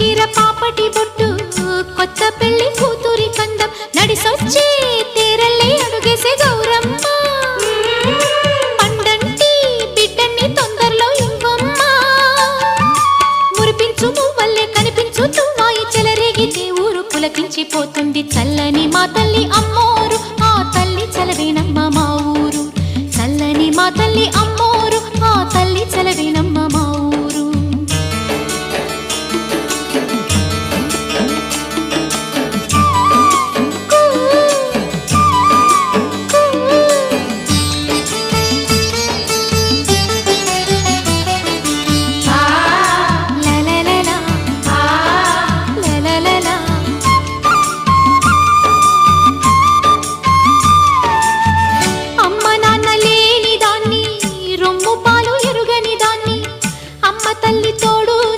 చీర పాపటి బొట్టు కొత్త పెళ్లి కూతురి కందం నడిసొచ్చే తేరల్లే అడుగేసే గౌరమ్మ పండంటి బిడ్డని తొందరలో ఇవ్వమ్మ మురిపించు మువ్వల్లే కనిపించు తుమ్మాయి చెలరేగితే ఊరు పులకించిపోతుంది చల్లని